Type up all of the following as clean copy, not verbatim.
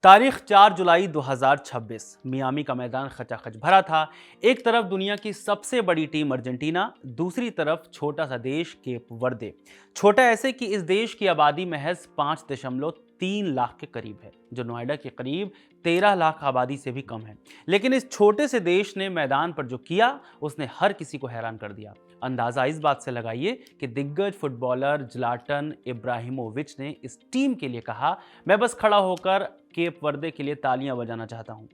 तारीख 4 जुलाई 2026। मियामी का मैदान खचाखच भरा था। एक तरफ दुनिया की सबसे बड़ी टीम अर्जेंटीना, दूसरी तरफ छोटा सा देश केप वर्दे। छोटा ऐसे कि इस देश की आबादी महज 5.3 लाख के करीब है, जो नोएडा के करीब 13 लाख आबादी से भी कम है। लेकिन इस छोटे से देश ने मैदान पर जो किया, उसने हर किसी को हैरान कर दिया। अंदाजा इस बात से लगाइए कि दिग्गज फुटबॉलर ज़्लाटन इब्राहिमोविच ने इस टीम के लिए कहा, मैं बस खड़ा होकर केप वर्दे के लिए तालियां बजाना चाहता हूं।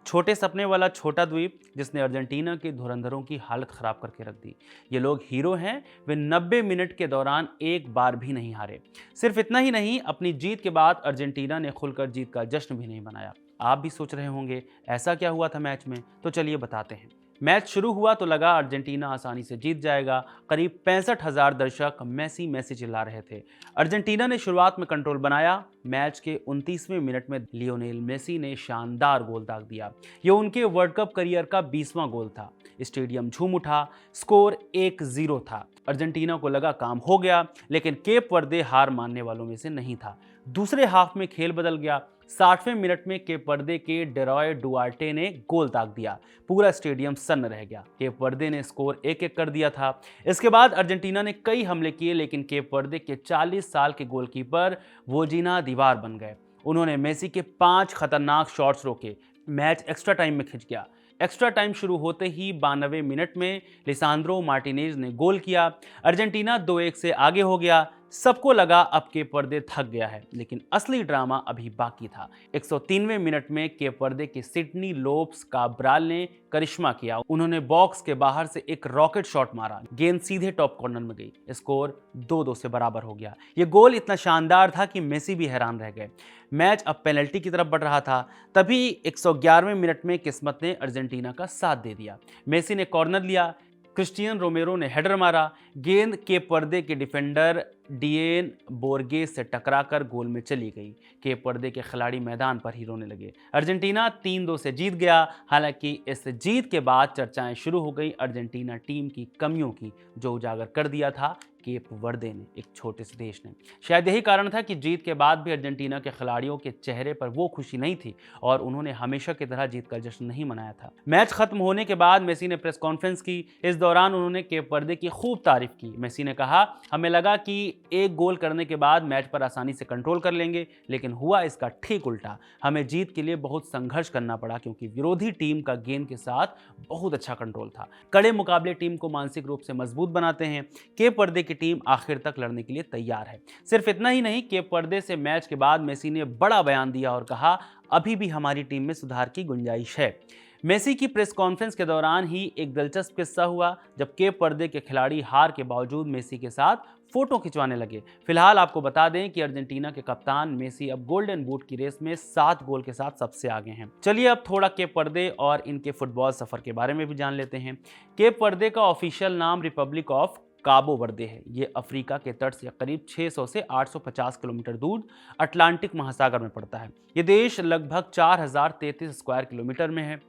छोटे सपने वाला छोटा द्वीप जिसने अर्जेंटीना के धुरंधरों की हालत खराब करके रख दी। ये लोग हीरो हैं। वे 90 मिनट के दौरान एक बार भी नहीं हारे। सिर्फ इतना ही नहीं, अपनी जीत के बाद अर्जेंटीना ने खुलकर जीत का जश्न भी नहीं मनाया। आप भी सोच रहे होंगे ऐसा क्या हुआ था मैच में, तो चलिए बताते हैं। मैच शुरू हुआ तो लगा अर्जेंटीना आसानी से जीत जाएगा। करीब 65,000 दर्शक मैसी मैसी चिल्ला रहे थे। अर्जेंटीना ने शुरुआत में कंट्रोल बनाया। मैच के 29वें मिनट में लियोनेल मेसी ने शानदार गोल दाग दिया। यह उनके वर्ल्ड कप करियर का 20वां गोल था। स्टेडियम झूम उठा। स्कोर 1-0 था। अर्जेंटीना को लगा काम हो गया, लेकिन केप वर्दे हार मानने वालों में से नहीं था। दूसरे हाफ में खेल बदल गया। 60वें मिनट में केप वर्दे के डेरॉय डुआर्टे ने गोल दाग दिया। पूरा स्टेडियम सन्न रह गया। केप वर्दे ने स्कोर 1-1 कर दिया था। इसके बाद अर्जेंटीना ने कई हमले किए, लेकिन केप वर्दे के 40 साल के गोलकीपर वोजिना दीवार बन गए। उन्होंने मेसी के 5 खतरनाक शॉट्स रोके। मैच एक्स्ट्रा टाइम में खिंच गया। एक्स्ट्रा टाइम शुरू होते ही 92वें मिनट में लिसांद्रो मार्टिनेज ने गोल किया। अर्जेंटीना 2-1 से आगे हो गया। सबको लगा अब केप वर्दे थक गया है, लेकिन असली ड्रामा अभी बाकी था। 103वें मिनट में केप वर्दे के सिडनी लोप्स काब्राल ने करिश्मा किया। उन्होंने बॉक्स के बाहर से एक रॉकेट शॉट मारा। गेंद सीधे टॉप कॉर्नर में गई। स्कोर 2-2 से बराबर हो गया। यह गोल इतना शानदार था कि मेसी भी हैरान रह गए। मैच अब पेनल्टी की तरफ बढ़ रहा था। तभी 111वें मिनट में किस्मत ने अर्जेंटीना का साथ दे दिया। मेसी ने कॉर्नर लिया। क्रिस्टियन रोमेरो ने हेडर मारा। गेंद केप वर्दे के डिफेंडर डिएन बोर्गेस से टकराकर गोल में चली गई। केप वर्दे के खिलाड़ी मैदान पर ही रोने लगे। अर्जेंटीना 3-2 से जीत गया। हालांकि इस जीत के बाद चर्चाएं शुरू हो गई अर्जेंटीना टीम की कमियों की, जो उजागर कर दिया था केप वर्दे ने, एक छोटे से देश ने। शायद यही कारण था कि जीत के बाद भी अर्जेंटीना के खिलाड़ियों के चेहरे पर वो खुशी नहीं थी और उन्होंने हमेशा की तरह जीत का जश्न नहीं मनाया था। मैच खत्म होने के बाद मेसी ने प्रेस कॉन्फ्रेंस की। इस दौरान उन्होंने केप वर्दे की खूब तारीफ की। मेसी ने कहा, हमें लगा कि एक गोल करने के बाद मैच पर आसानी से कंट्रोल कर लेंगे, लेकिन हुआ इसका ठीक उल्टा। हमें जीत के लिए बहुत संघर्ष करना पड़ा, क्योंकि विरोधी टीम का गेंद के साथ बहुत अच्छा कंट्रोल था। कड़े मुकाबले टीम को मानसिक रूप से मजबूत बनाते हैं। केप वर्दे की टीम आखिर तक लड़ने के लिए तैयार है। सिर्फ इतना ही नहीं, केप वर्दे से मैच के बाद मेसी ने बड़ा बयान दिया और कहा, अभी भी हमारी टीम में सुधार की गुंजाइश है। मेसी की प्रेस कॉन्फ्रेंस के दौरान ही एक दिलचस्प किस्सा हुआ, जब केप वर्दे के खिलाड़ी हार के बावजूद मेसी के साथ फोटो खिंचवाने लगे। फिलहाल आपको बता दें कि अर्जेंटीना के कप्तान मेसी अब गोल्डन बूट की रेस में 7 गोल के साथ सबसे आगे हैं। चलिए अब थोड़ा केप वर्दे और इनके फुटबॉल सफर के बारे में भी जान लेते हैं। केप वर्दे का ऑफिशियल नाम रिपब्लिक ऑफ काबो वर्दे है। ये अफ्रीका के तट से करीब 600 से 850 किलोमीटर दूर अटलांटिक महासागर में पड़ता है। ये देश लगभग 4033 स्क्वायर किलोमीटर में है।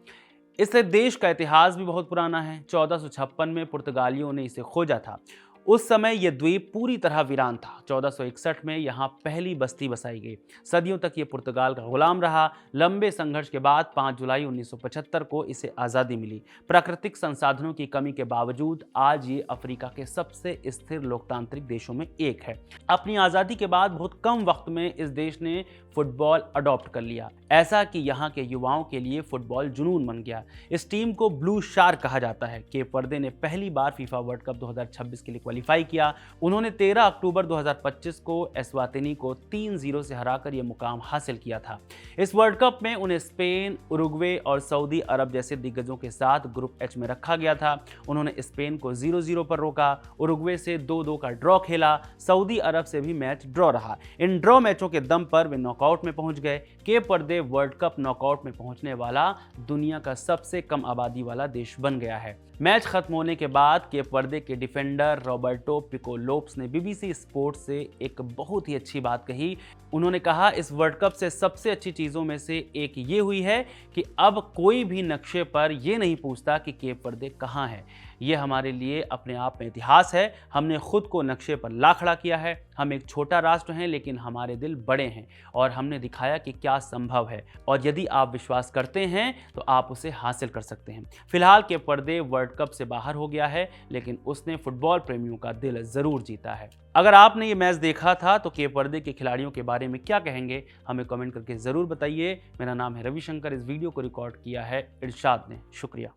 इस देश का इतिहास भी बहुत पुराना है। 1456 में पुर्तगालियों ने इसे खोजा था। उस समय यह द्वीप पूरी तरह वीरान था। 1461 में यहाँ पहली बस्ती बसाई गई। सदियों तक ये पुर्तगाल का गुलाम रहा। लंबे संघर्ष के बाद 5 जुलाई 1975 को इसे आज़ादी मिली। प्राकृतिक संसाधनों की कमी के बावजूद आज ये अफ्रीका के सबसे स्थिर लोकतांत्रिक देशों में एक है। अपनी आज़ादी के बाद बहुत कम वक्त में इस देश ने फुटबॉल अडॉप्ट कर लिया, ऐसा कि यहाँ के युवाओं के लिए फुटबॉल जुनून बन गया। इस टीम को ब्लू शार्क कहा जाता है। केप वर्दे ने पहली बार फीफा वर्ल्ड कप 2026 के लिए क्वालिफाई किया। उन्होंने 13 अक्टूबर 2025 को एस्वातिनी को 3-0 से हराकर यह मुकाम हासिल किया था। इस वर्ल्ड कप में उन्हें स्पेन, उरुग्वे और सऊदी अरब जैसे दिग्गजों के साथ ग्रुप एच में रखा गया था। उन्होंने स्पेन को 0-0 पर रोका, उरुग्वे से 2-2 का ड्रॉ खेला, सऊदी अरब से भी मैच ड्रॉ रहा। इन ड्रॉ मैचों के दम पर वे नॉकआउट में पहुंच गए। केप वर्दे वर्ल्ड कप नॉकआउट में पहुंचने वाला दुनिया का सबसे कम आबादी वाला देश बन गया है। मैच खत्म होने के बाद केप वर्दे के डिफेंडर रॉबर्टो पिको लोप्स ने बीबीसी स्पोर्ट्स से एक बहुत ही अच्छी बात कही। उन्होंने कहा, इस वर्ल्ड कप से सबसे अच्छी चीज़ों में से एक ये हुई है कि अब कोई भी नक्शे पर ये नहीं पूछता कि केप वर्दे कहाँ है। ये हमारे लिए अपने आप में इतिहास है। हमने खुद को नक्शे पर ला खड़ा किया है। हम एक छोटा राष्ट्र हैं, लेकिन हमारे दिल बड़े हैं और हमने दिखाया कि क्या संभव है, और यदि आप विश्वास करते हैं तो आप उसे हासिल कर सकते हैं। फिलहाल के पर्दे वर्ल्ड कप से बाहर हो गया है, लेकिन उसने फुटबॉल प्रेमियों का दिल जरूर जीता है। अगर आपने ये मैच देखा था तो के पर्दे के खिलाड़ियों के बारे में क्या कहेंगे, हमें कमेंट करके जरूर बताइए। मेरा नाम है रविशंकर। इस वीडियो को रिकॉर्ड किया है इरशाद ने। शुक्रिया।